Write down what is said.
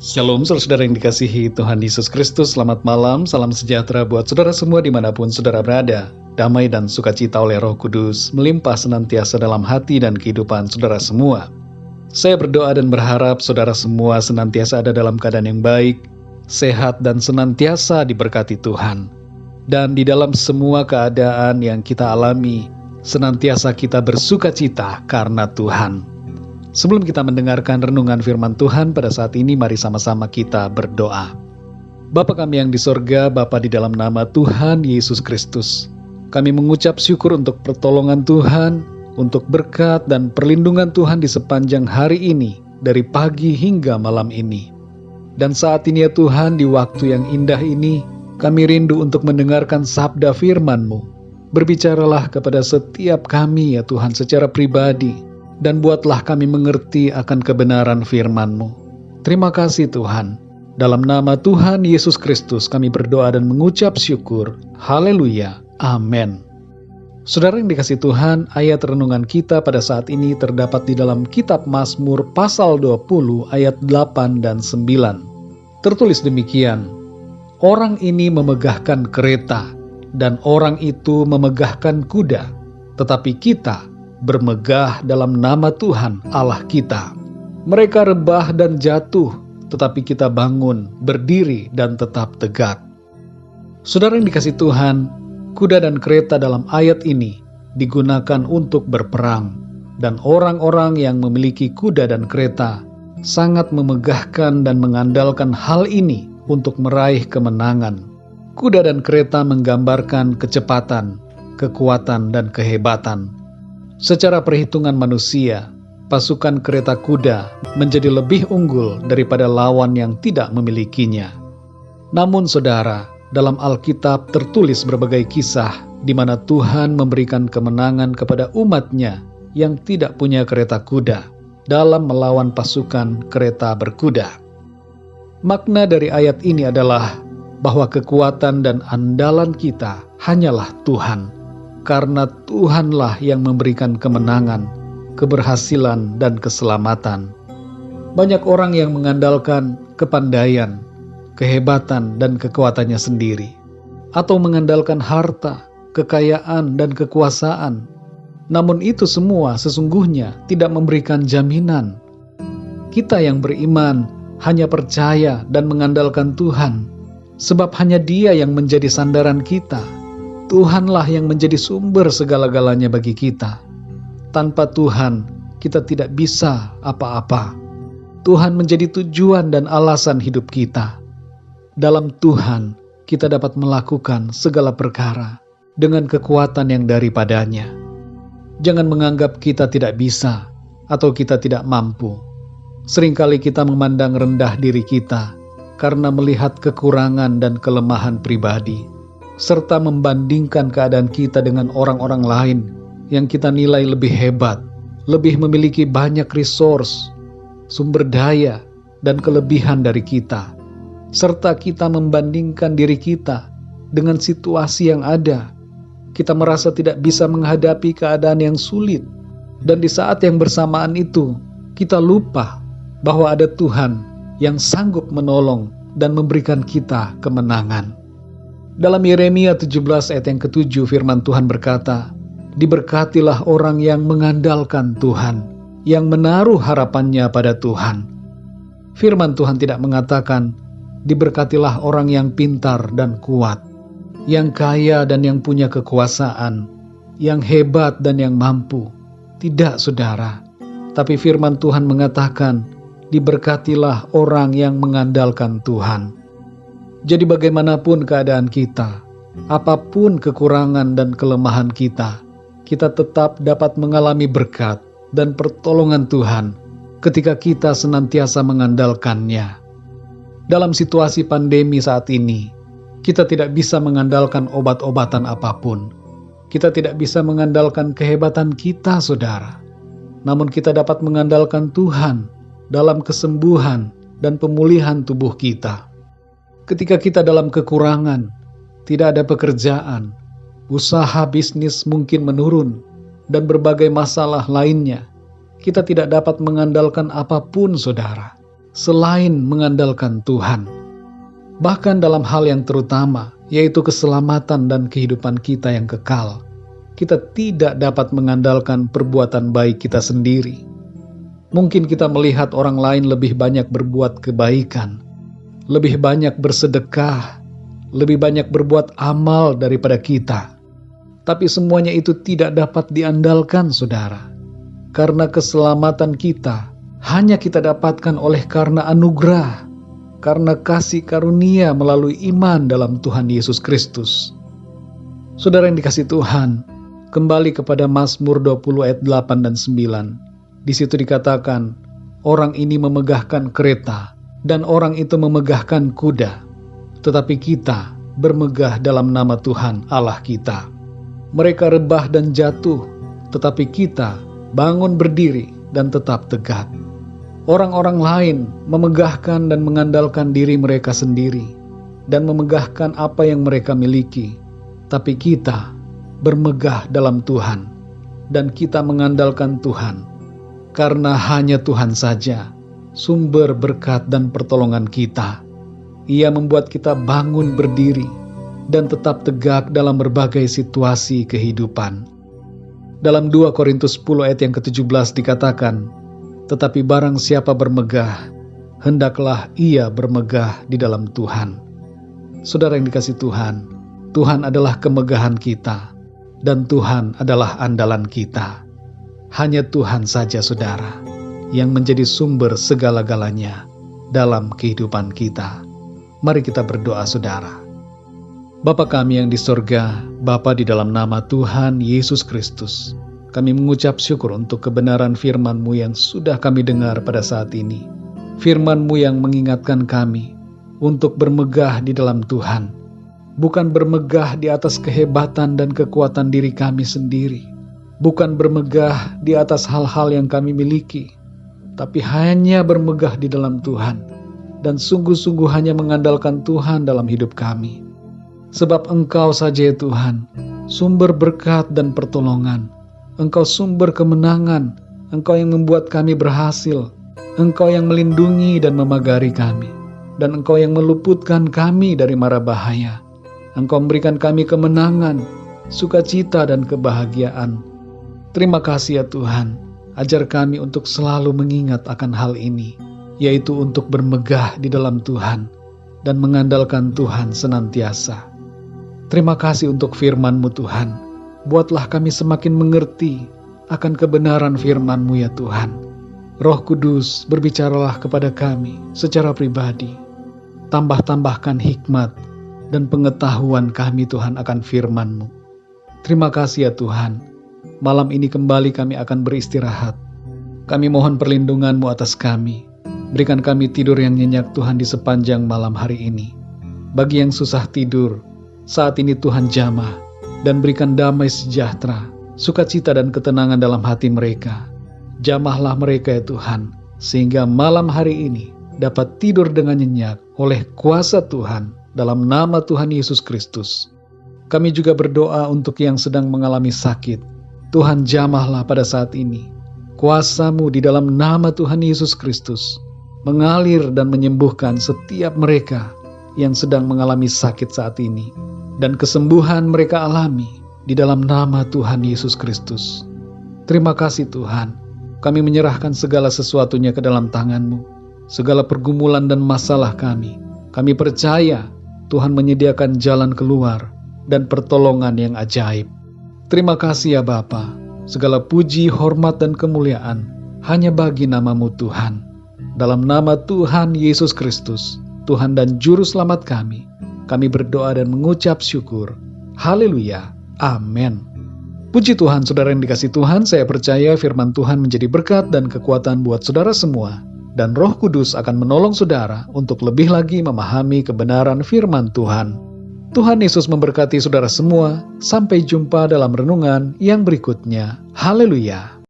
Shalom saudara yang dikasihi Tuhan Yesus Kristus, selamat malam, salam sejahtera buat saudara semua dimanapun saudara berada. Damai dan sukacita oleh Roh Kudus melimpah senantiasa dalam hati dan kehidupan saudara semua. Saya berdoa dan berharap saudara semua senantiasa ada dalam keadaan yang baik, sehat dan senantiasa diberkati Tuhan. Dan di dalam semua keadaan yang kita alami, senantiasa kita bersukacita karena Tuhan. Sebelum kita mendengarkan renungan firman Tuhan pada saat ini, mari sama-sama kita berdoa. Bapa kami yang di sorga, Bapa di dalam nama Tuhan Yesus Kristus, kami mengucap syukur untuk pertolongan Tuhan, untuk berkat dan perlindungan Tuhan di sepanjang hari ini, dari pagi hingga malam ini. Dan saat ini ya Tuhan, di waktu yang indah ini, kami rindu untuk mendengarkan sabda firman-Mu. Berbicaralah kepada setiap kami ya Tuhan secara pribadi, dan buatlah kami mengerti akan kebenaran firman-Mu. Terima kasih Tuhan. Dalam nama Tuhan Yesus Kristus kami berdoa dan mengucap syukur. Haleluya. Amin. Saudara yang dikasihi Tuhan, ayat renungan kita pada saat ini terdapat di dalam kitab Mazmur pasal 20 ayat 8 dan 9. Tertulis demikian, orang ini memegahkan kereta dan orang itu memegahkan kuda, tetapi kita bermegah dalam nama Tuhan Allah kita. Mereka rebah dan jatuh, tetapi kita bangun, berdiri dan tetap tegak. Saudara yang dikasihi Tuhan, kuda dan kereta dalam ayat ini digunakan untuk berperang, dan orang-orang yang memiliki kuda dan kereta sangat memegahkan dan mengandalkan hal ini untuk meraih kemenangan. Kuda dan kereta menggambarkan kecepatan, kekuatan dan kehebatan. Secara perhitungan manusia, pasukan kereta kuda menjadi lebih unggul daripada lawan yang tidak memilikinya. Namun saudara, dalam Alkitab tertulis berbagai kisah di mana Tuhan memberikan kemenangan kepada umat-Nya yang tidak punya kereta kuda dalam melawan pasukan kereta berkuda. Makna dari ayat ini adalah bahwa kekuatan dan andalan kita hanyalah Tuhan. Karena Tuhanlah yang memberikan kemenangan, keberhasilan, dan keselamatan. Banyak orang yang mengandalkan kepandaian, kehebatan, dan kekuatannya sendiri, atau mengandalkan harta, kekayaan, dan kekuasaan. Namun itu semua sesungguhnya tidak memberikan jaminan. Kita yang beriman hanya percaya dan mengandalkan Tuhan, sebab hanya Dia yang menjadi sandaran kita. Tuhanlah yang menjadi sumber segala-galanya bagi kita. Tanpa Tuhan, kita tidak bisa apa-apa. Tuhan menjadi tujuan dan alasan hidup kita. Dalam Tuhan, kita dapat melakukan segala perkara dengan kekuatan yang daripadanya. Jangan menganggap kita tidak bisa atau kita tidak mampu. Seringkali kita memandang rendah diri kita karena melihat kekurangan dan kelemahan pribadi, serta membandingkan keadaan kita dengan orang-orang lain yang kita nilai lebih hebat, lebih memiliki banyak resource, sumber daya, dan kelebihan dari kita. Serta kita membandingkan diri kita dengan situasi yang ada. Kita merasa tidak bisa menghadapi keadaan yang sulit. Dan di saat yang bersamaan itu, kita lupa bahwa ada Tuhan yang sanggup menolong dan memberikan kita kemenangan. Dalam Yeremia 17 ayat yang ke-7 firman Tuhan berkata, diberkatilah orang yang mengandalkan Tuhan, yang menaruh harapannya pada Tuhan. Firman Tuhan tidak mengatakan, diberkatilah orang yang pintar dan kuat, yang kaya dan yang punya kekuasaan, yang hebat dan yang mampu. Tidak saudara, tapi firman Tuhan mengatakan, diberkatilah orang yang mengandalkan Tuhan. Jadi bagaimanapun keadaan kita, apapun kekurangan dan kelemahan kita tetap dapat mengalami berkat dan pertolongan Tuhan ketika kita senantiasa mengandalkannya. Dalam situasi pandemi saat ini, kita tidak bisa mengandalkan obat-obatan apapun. Kita tidak bisa mengandalkan kehebatan kita, saudara. Namun kita dapat mengandalkan Tuhan dalam kesembuhan dan pemulihan tubuh kita. Ketika kita dalam kekurangan, tidak ada pekerjaan, usaha bisnis mungkin menurun, dan berbagai masalah lainnya, kita tidak dapat mengandalkan apapun, saudara. selain mengandalkan Tuhan. Bahkan dalam hal yang terutama, yaitu keselamatan dan kehidupan kita yang kekal, kita tidak dapat mengandalkan perbuatan baik kita sendiri. Mungkin kita melihat orang lain lebih banyak berbuat kebaikan, lebih banyak bersedekah, lebih banyak berbuat amal daripada kita. Tapi semuanya itu tidak dapat diandalkan, saudara. Karena keselamatan kita hanya kita dapatkan oleh karena anugerah, karena kasih karunia melalui iman dalam Tuhan Yesus Kristus. Saudara yang dikasihi Tuhan, kembali kepada Mazmur 20 ayat 8 dan 9. Di situ dikatakan, orang ini memegahkan kereta dan orang itu memegahkan kuda, tetapi kita bermegah dalam nama Tuhan Allah kita. Mereka rebah dan jatuh, tetapi kita bangun berdiri dan tetap tegak. Orang-orang lain memegahkan dan mengandalkan diri mereka sendiri dan memegahkan apa yang mereka miliki, tapi kita bermegah dalam Tuhan dan kita mengandalkan Tuhan, karena hanya Tuhan saja sumber berkat dan pertolongan kita. Ia membuat kita bangun berdiri dan tetap tegak dalam berbagai situasi kehidupan. Dalam 2 Korintus 10 ayat yang ke-17 dikatakan, tetapi barang siapa bermegah, hendaklah ia bermegah di dalam Tuhan. Saudara yang dikasihi Tuhan, Tuhan adalah kemegahan kita, dan Tuhan adalah andalan kita. Hanya Tuhan saja, saudara, yang menjadi sumber segala-galanya dalam kehidupan kita. Mari kita berdoa, saudara. Bapa kami yang di sorga, Bapa di dalam nama Tuhan Yesus Kristus, kami mengucap syukur untuk kebenaran firman-Mu yang sudah kami dengar pada saat ini. Firman-Mu yang mengingatkan kami untuk bermegah di dalam Tuhan, bukan bermegah di atas kehebatan dan kekuatan diri kami sendiri, bukan bermegah di atas hal-hal yang kami miliki, tapi hanya bermegah di dalam Tuhan, dan sungguh-sungguh hanya mengandalkan Tuhan dalam hidup kami. Sebab Engkau saja ya Tuhan, sumber berkat dan pertolongan. Engkau sumber kemenangan, Engkau yang membuat kami berhasil, Engkau yang melindungi dan memagari kami, dan Engkau yang meluputkan kami dari mara bahaya. Engkau memberikan kami kemenangan, sukacita dan kebahagiaan. Terima kasih ya Tuhan, ajar kami untuk selalu mengingat akan hal ini, yaitu untuk bermegah di dalam Tuhan dan mengandalkan Tuhan senantiasa. Terima kasih untuk firman-Mu Tuhan. Buatlah kami semakin mengerti akan kebenaran firman-Mu ya Tuhan. Roh Kudus, berbicaralah kepada kami secara pribadi. Tambah-tambahkan hikmat dan pengetahuan kami Tuhan akan firman-Mu. Terima kasih ya Tuhan. Malam ini kembali kami akan beristirahat. Kami mohon perlindungan-Mu atas kami. Berikan kami tidur yang nyenyak Tuhan di sepanjang malam hari ini. Bagi yang susah tidur, saat ini Tuhan jamah dan berikan damai sejahtera, sukacita dan ketenangan dalam hati mereka. Jamahlah mereka ya Tuhan, sehingga malam hari ini dapat tidur dengan nyenyak oleh kuasa Tuhan dalam nama Tuhan Yesus Kristus. Kami juga berdoa untuk yang sedang mengalami sakit. Tuhan jamahlah pada saat ini. Kuasa-Mu di dalam nama Tuhan Yesus Kristus mengalir dan menyembuhkan setiap mereka yang sedang mengalami sakit saat ini. Dan kesembuhan mereka alami di dalam nama Tuhan Yesus Kristus. Terima kasih Tuhan, kami menyerahkan segala sesuatunya ke dalam tangan-Mu. Segala pergumulan dan masalah kami percaya Tuhan menyediakan jalan keluar dan pertolongan yang ajaib. Terima kasih ya Bapa, segala puji, hormat dan kemuliaan hanya bagi nama-Mu Tuhan. Dalam nama Tuhan Yesus Kristus, Tuhan dan Juru Selamat kami berdoa dan mengucap syukur. Haleluya. Amin. Puji Tuhan, saudara yang dikasihi Tuhan, saya percaya firman Tuhan menjadi berkat dan kekuatan buat saudara semua. Dan Roh Kudus akan menolong saudara untuk lebih lagi memahami kebenaran firman Tuhan. Tuhan Yesus memberkati saudara semua. Sampai jumpa dalam renungan yang berikutnya. Haleluya.